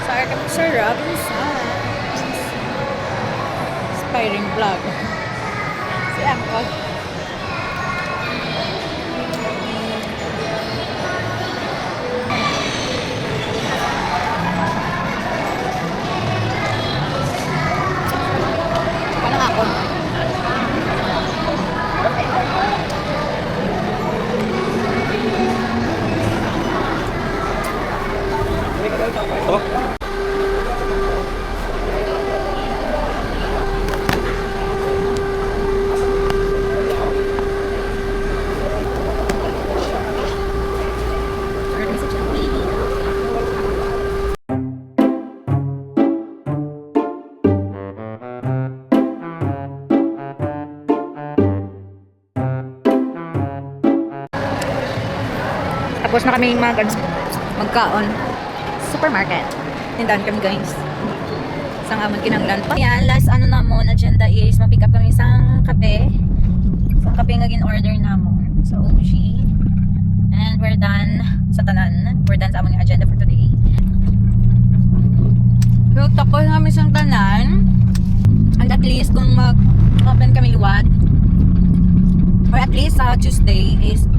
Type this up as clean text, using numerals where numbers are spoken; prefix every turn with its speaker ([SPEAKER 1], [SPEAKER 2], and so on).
[SPEAKER 1] Saan kami sa Robinson. Inspiring vlog. Si Angkol. Parang ako.
[SPEAKER 2] Oh.
[SPEAKER 1] Tapos na kami magkaon. Supermarket. Tindahan kami guys. Isang amon kinanglan pa. Yan, last ano na mo, agenda is mag-pick up kami isang kape. Isang kape nga gin-order na mo. Sa OG. And we're done sa tanan. We're done sa amon yung agenda for today. So, tapos namin isang tanan. And at least kung mag-open kami liwat, or at least sa Tuesday is